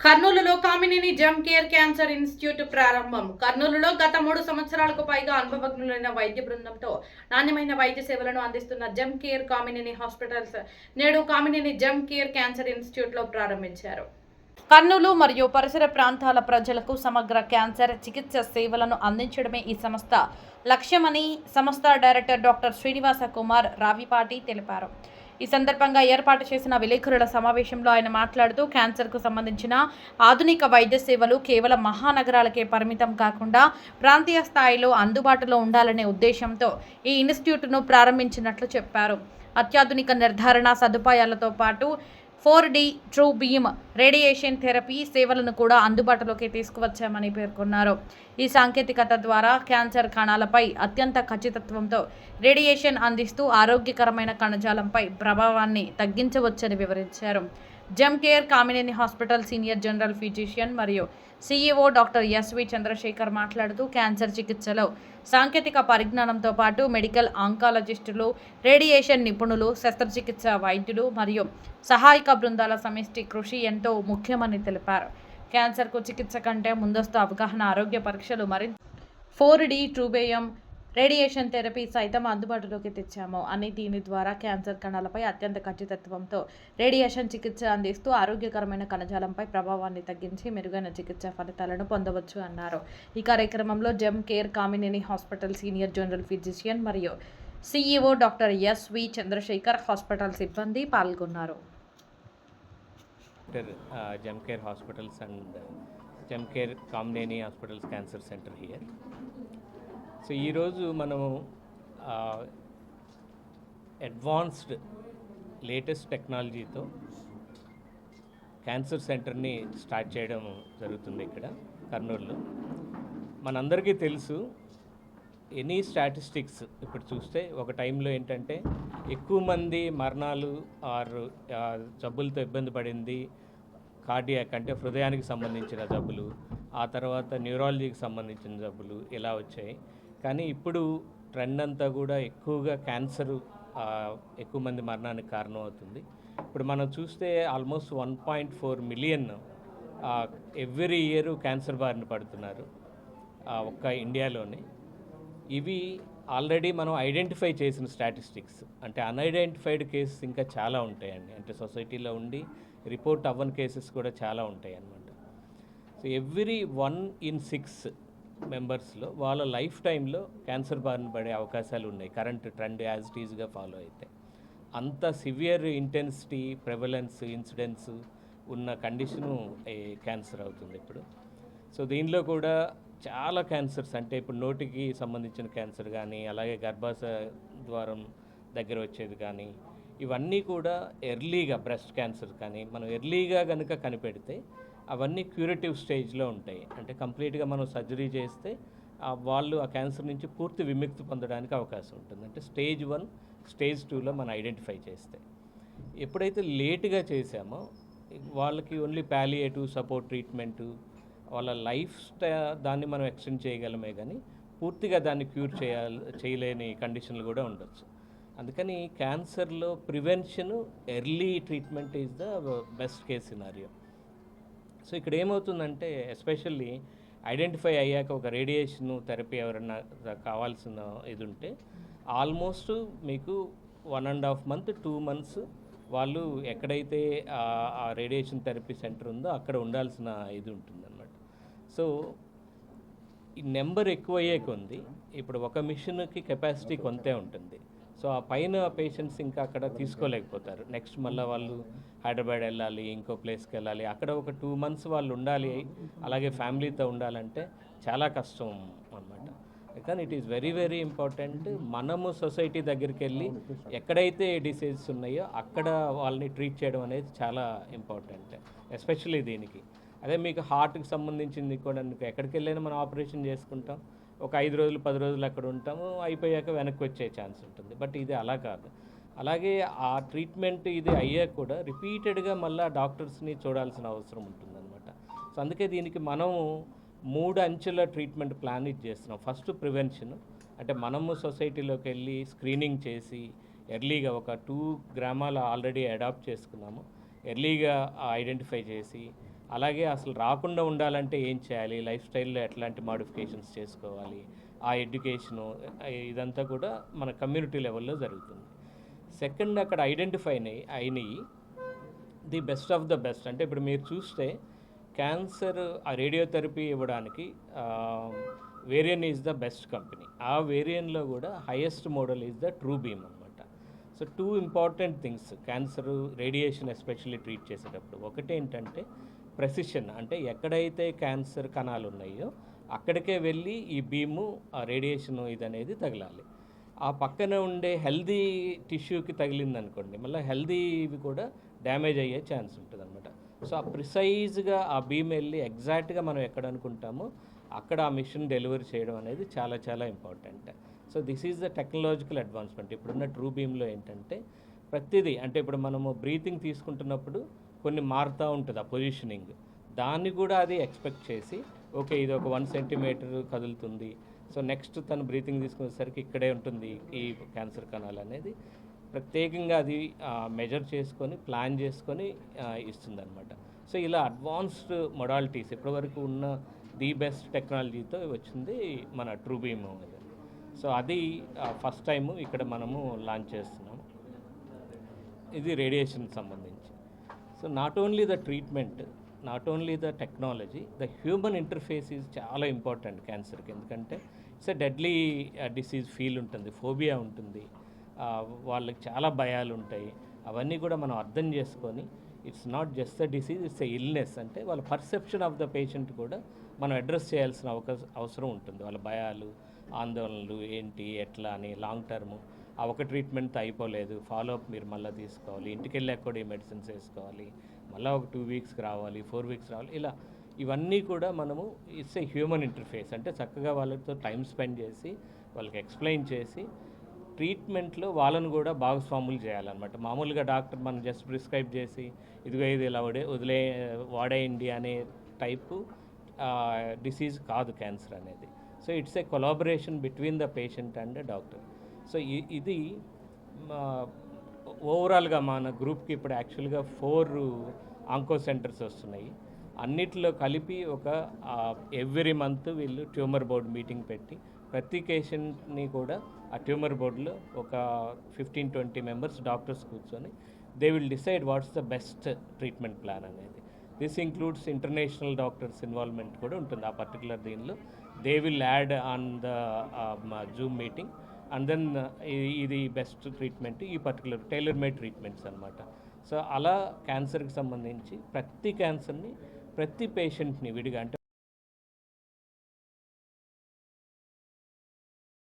కర్నూలులో కామినేని జమ్ care cancer institute ప్రారంభం. కర్నూలులో గత 3 సంవత్సరాలకు పైగా అనుభవజ్ఞులైన వైద్య బృందంతో నాణ్యమైన వైద్య సేవలను అందిస్తున్న జమ్ కేర్ కామినేని హాస్పిటల్స్ నేడు కామినేని జమ్ కేర్ క్యాన్సర్ ఇన్స్టిట్యూట్లో ప్రారంభించారు. కర్నూలు మరియు పరిసర ప్రాంతాల ప్రజలకు సమగ్ర క్యాన్సర్ చికిత్స సేవలను అందించడమే ఈ సంస్థ లక్ష్యమని సంస్థ డైరెక్టర్ డాక్టర్ శ్రీనివాస కుమార్ రావిపాటి తెలిపారు. ఈ సందర్భంగా ఏర్పాటు చేసిన విలేకరుల సమావేశంలో ఆయన మాట్లాడుతూ క్యాన్సర్కు సంబంధించిన ఆధునిక వైద్య సేవలు కేవలం మహానగరాలకే పరిమితం కాకుండా ప్రాంతీయ స్థాయిలో అందుబాటులో ఉండాలనే ఉద్దేశంతో ఈ ఇన్స్టిట్యూట్ను ప్రారంభించినట్లు చెప్పారు. అత్యాధునిక నిర్ధారణ సదుపాయాలతో పాటు 4D true beam radiation therapy సేవలను కూడా అందుబాటులోకి తీసుకువచ్చామని పేర్కొన్నారు. ఈ సాంకేతికత ద్వారా క్యాన్సర్ కణాలపై అత్యంత ఖచ్చితత్వంతో రేడియేషన్ అందిస్తూ ఆరోగ్యకరమైన కణజాలంపై ప్రభావాన్ని తగ్గించవచ్చని వివరించారు. జమ్ care Kamineni hospital senior general physician మరియు CEO డాక్టర్ ఎస్వి చంద్రశేఖర్ మాట్లాడుతూ క్యాన్సర్ చికిత్సలో సాంకేతిక పరిజ్ఞానంతో పాటు మెడికల్ ఆంకాలజిస్టులు, రేడియేషన్ నిపుణులు, శస్త్రచికిత్స వైద్యులు మరియు సహాయక బృందాల సమిష్టి కృషి ఎంతో ముఖ్యమని తెలిపారు. క్యాన్సర్కు చికిత్స కంటే ముందస్తు అవగాహన, ఆరోగ్య పరీక్షలు మరింత 4D ట్రూబేయం రేడియేషన్ థెరపీ సైతం అందుబాటులోకి తెచ్చాము అని దీని ద్వారా క్యాన్సర్ కణాలపై అత్యంత ఖచ్చితత్వంతో రేడియేషన్ చికిత్స అందిస్తూ ఆరోగ్యకరమైన కణజాలంపై ప్రభావాన్ని తగ్గించి మెరుగైన చికిత్స ఫలితాలను పొందవచ్చు అన్నారు. ఈ కార్యక్రమంలో జమ్ care Kamineni hospital senior general physician మరియు CEO doctor S V Chandrashekar, hospital సిబ్బంది పాల్గొన్నారు. Jam Care Hospitals and Jam Care Kamneni Hospitals Cancer Center here. So ఈరోజు మనము అడ్వాన్స్డ్ లేటెస్ట్ టెక్నాలజీతో క్యాన్సర్ సెంటర్ని స్టార్ట్ చేయడం జరుగుతుంది ఇక్కడ కర్నూలులో. మనందరికీ తెలుసు, ఎనీ స్టాటిస్టిక్స్ ఇప్పుడు చూస్తే ఒక టైంలో ఏంటంటే ఎక్కువ మంది మరణాలు ఆర్ జబ్బులతో ఇబ్బంది పడింది కార్డియాక్ అంటే హృదయానికి సంబంధించిన జబ్బులు, ఆ తర్వాత న్యూరాలజీకి సంబంధించిన జబ్బులు ఇలా వచ్చాయి. కానీ ఇప్పుడు ట్రెండ్ అంతా కూడా ఎక్కువగా క్యాన్సరు ఎక్కువ మంది మరణానికి కారణం అవుతుంది. ఇప్పుడు మనం చూస్తే almost 1.4 million every year cancer బారిన పడుతున్నారు ఒక్క ఇండియాలోనే. ఇవి ఆల్రెడీ మనం ఐడెంటిఫై చేసిన స్టాటిస్టిక్స్. అంటే అన్ఐడెంటిఫైడ్ కేసెస్ ఇంకా చాలా ఉంటాయండి. అంటే సొసైటీలో ఉండి రిపోర్ట్ అవ్వని కేసెస్ కూడా చాలా ఉంటాయి అన్నమాట. సో ఎవ్రీ 1 in 6 మెంబర్స్లో వాళ్ళ లైఫ్ టైంలో క్యాన్సర్ బారిన పడే అవకాశాలు ఉన్నాయి కరెంట్ ట్రెండ్ యాజ్ ఇట్ ఈజ్గా ఫాలో అయితే. అంత సివియర్ ఇంటెన్సిటీ, ప్రెవలెన్స్, ఇన్సిడెన్స్ ఉన్న కండిషను క్యాన్సర్ అవుతుంది ఇప్పుడు. సో దీనిలో కూడా చాలా క్యాన్సర్స్, అంటే ఇప్పుడు నోటికి సంబంధించిన క్యాన్సర్ కానీ, అలాగే గర్భాశయ ద్వారం దగ్గర వచ్చేది కానీ, ఇవన్నీ కూడా ఎర్లీగా బ్రెస్ట్ క్యాన్సర్ కానీ మనం ఎర్లీగా కనుక కనిపెడితే అవన్నీ క్యూరేటివ్ స్టేజ్లో ఉంటాయి. అంటే కంప్లీట్గా మనం సర్జరీ చేస్తే వాళ్ళు ఆ క్యాన్సర్ నుంచి పూర్తి విముక్తి పొందడానికి అవకాశం ఉంటుంది. అంటే స్టేజ్ 1, స్టేజ్ 2లో మనం ఐడెంటిఫై చేస్తే. ఎప్పుడైతే లేటుగా చేసామో వాళ్ళకి ఓన్లీ పాలియేటివ్ సపోర్ట్ ట్రీట్మెంటు, వాళ్ళ లైఫ్ దాన్ని మనం ఎక్స్టెండ్ చేయగలమే కానీ పూర్తిగా దాన్ని క్యూర్ చేయలేని కండిషన్లు కూడా ఉండొచ్చు. అందుకని క్యాన్సర్లో prevention, early treatment is the best case scenario. So ఇక్కడ ఏమవుతుందంటే ఎస్పెషల్లీ ఐడెంటిఫై అయ్యాక ఒక రేడియేషన్ థెరపీ ఎవరైనా కావాల్సిన ఇది ఉంటే ఆల్మోస్ట్ మీకు 1.5 month 2 months వాళ్ళు ఎక్కడైతే ఆ రేడియేషన్ థెరపీ సెంటర్ ఉందో అక్కడ ఉండాల్సిన ఇది ఉంటుందన్నమాట. సో ఈ నెంబర్ ఎక్కువ అయ్యే కొంది ఇప్పుడు ఒక మిషన్కి కెపాసిటీ కొంతే ఉంటుంది. సో ఆ పైన పేషెంట్స్ ఇంకా అక్కడ తీసుకోలేకపోతారు. నెక్స్ట్ మళ్ళీ వాళ్ళు హైదరాబాద్ వెళ్ళాలి, ఇంకో ప్లేస్కి వెళ్ళాలి, అక్కడ ఒక 2 months వాళ్ళు ఉండాలి, అలాగే ఫ్యామిలీతో ఉండాలంటే చాలా కష్టం అన్నమాట. కానీ it is very very important. మనము సొసైటీ దగ్గరికి వెళ్ళి ఎక్కడైతే డిసీజెస్ ఉన్నాయో అక్కడ వాళ్ళని ట్రీట్ చేయడం అనేది చాలా ఇంపార్టెంట్, ఎస్పెషల్లీ దీనికి. అదే మీకు హార్ట్కి సంబంధించింది కూడా ఎక్కడికి వెళ్ళైనా మనం ఆపరేషన్ చేసుకుంటాం, ఒక 5 రోజులు 10 రోజులు అక్కడ ఉంటాము, అయిపోయాక వెనక్కి వచ్చే ఛాన్స్ ఉంటుంది. బట్ ఇది అలా కాదు. అలాగే ఆ ట్రీట్మెంట్ ఇది అయ్యాక కూడా రిపీటెడ్గా మళ్ళీ డాక్టర్స్ని చూడాల్సిన అవసరం ఉంటుందన్నమాట. సో అందుకే దీనికి మనము 3 అంచెల ట్రీట్మెంట్ ప్లాన్ ఇది చేస్తున్నాం. ఫస్ట్ ప్రివెన్షన్, అంటే మనము సొసైటీలోకి వెళ్ళి స్క్రీనింగ్ చేసి ఎర్లీగా ఒక 2 గ్రామాలు ఆల్రెడీ అడాప్ట్ చేసుకున్నాము, ఎర్లీగా ఐడెంటిఫై చేసి అలాగే అసలు రాకుండా ఉండాలంటే ఏం చేయాలి, లైఫ్ స్టైల్లో ఎట్లాంటి మాడిఫికేషన్స్ చేసుకోవాలి, ఆ ఎడ్యుకేషను ఇదంతా కూడా మన కమ్యూనిటీ లెవెల్లో జరుగుతుంది. సెకండ్, అక్కడ ఐడెంటిఫై అయినాయి the best of the best. అంటే ఇప్పుడు మీరు చూస్తే క్యాన్సర్ ఆ రేడియోథెరపీ ఇవ్వడానికి Varian is the best company. ఆ వేరియన్లో కూడా highest model is the true beam అనమాట. So 2 important things cancer radiation especially treat చేసేటప్పుడు. ఒకటి ఏంటంటే ప్రెసిషన్, అంటే ఎక్కడైతే క్యాన్సర్ కణాలు ఉన్నాయో అక్కడికే వెళ్ళి ఈ బీము ఆ రేడియేషన్ ఇదనేది తగలాలి. ఆ పక్కన ఉండే హెల్దీ టిష్యూకి తగిలిందనుకోండి, మళ్ళీ హెల్దీవి కూడా డ్యామేజ్ అయ్యే ఛాన్స్ ఉంటుంది అనమాట. సో ఆ ప్రిసైజ్గా ఆ బీమ్ వెళ్ళి ఎగ్జాక్ట్గా మనం ఎక్కడ అనుకుంటామో అక్కడ ఆ మిషన్ డెలివరీ చేయడం అనేది చాలా చాలా important. So this is the technological advancement. ఇప్పుడున్న ట్రూ బీమ్లో ఏంటంటే ప్రతిదీ, అంటే ఇప్పుడు మనము బ్రీతింగ్ తీసుకుంటున్నప్పుడు కొన్ని మారుతూ ఉంటుంది ఆ పొజిషనింగ్, దాన్ని కూడా అది ఎక్స్పెక్ట్ చేసి ఓకే ఇది ఒక 1 సెంటీమీటర్ కదులుతుంది, సో నెక్స్ట్ తను బ్రీతింగ్ తీసుకునేసరికి ఇక్కడే ఉంటుంది ఈ క్యాన్సర్ కణాలు అనేది ప్రత్యేకంగా అది మెజర్ చేసుకొని ప్లాన్ చేసుకొని ఇస్తుంది అనమాట. సో ఇలా అడ్వాన్స్డ్ మొడాలిటీస్ ఇప్పటివరకు ఉన్న ది బెస్ట్ టెక్నాలజీతో వచ్చింది మన ట్రూ బీమ్ అనేది. సో అది ఫస్ట్ టైము ఇక్కడ మనము లాంచ్ చేస్తున్నాము. ఇది రేడియేషన్ సంబంధించి. So not only the treatment, not only the technology, the human interface is చాలా ఇంపార్టెంట్ క్యాన్సర్కి. ఎందుకంటే it's a deadly disease feel ఉంటుంది, ఫోబియా ఉంటుంది, వాళ్ళకి చాలా భయాలు ఉంటాయి. అవన్నీ కూడా మనం అర్థం చేసుకొని it's not just the disease, it's a illness, అంటే వాళ్ళ పర్సెప్షన్ ఆఫ్ ద పేషెంట్ కూడా మనం అడ్రస్ చేయాల్సిన అవసరం ఉంటుంది. వాళ్ళ భయాలు, ఆందోళనలు ఏంటి, ఎట్లా అని లాంగ్ టర్మ్ ఆ ఒక ట్రీట్మెంట్తో అయిపోలేదు, ఫాలోఅప్ మీరు మళ్ళీ తీసుకోవాలి, ఇంటికి వెళ్ళాక కూడా ఈ మెడిసిన్స్ వేసుకోవాలి, మళ్ళీ ఒక 2 వీక్స్కి రావాలి, 4 వీక్స్ రావాలి, ఇలా ఇవన్నీ కూడా మనము ఇట్స్ ఏ హ్యూమన్ ఇంటర్ఫేస్. అంటే చక్కగా వాళ్ళతో టైం స్పెండ్ చేసి వాళ్ళకి ఎక్స్ప్లెయిన్ చేసి ట్రీట్మెంట్లో వాళ్ళను కూడా భాగస్వాములు చేయాలన్నమాట. మామూలుగా డాక్టర్ మనం జస్ట్ ప్రిస్క్రైబ్ చేసి ఇదిగో ఇది ఇలా వాడేయండి అనే టైపు డిసీజ్ కాదు క్యాన్సర్ అనేది. So it's a collaboration between the patient and doctor. So ఇది ఓవరాల్గా మన గ్రూప్కి ఇప్పుడు యాక్చువల్గా 4 ఆంకో సెంటర్స్ వస్తున్నాయి. అన్నిటిలో కలిపి ఒక ఎవ్రీ మంత్ వీళ్ళు ట్యూమర్ బోర్డ్ మీటింగ్ పెట్టి ప్రతి పేషెంట్ని కూడా ఆ ట్యూమర్ బోర్డులో ఒక 15-20 మెంబర్స్ డాక్టర్స్ కూర్చొని they will decide what's the best treatment plan అనేది. This includes international doctors involvement కూడా ఉంటుంది ఆ పర్టికులర్ దీనిలో. They will add on the Zoom meeting and then ఇది బెస్ట్ ట్రీట్మెంట్, ఈ పర్టికులర్ టైలర్ మేడ్ ట్రీట్మెంట్స్ అనమాట. So అలా క్యాన్సర్కి సంబంధించి ప్రతి క్యాన్సర్ని ప్రతి పేషెంట్ని విడిగా, అంటే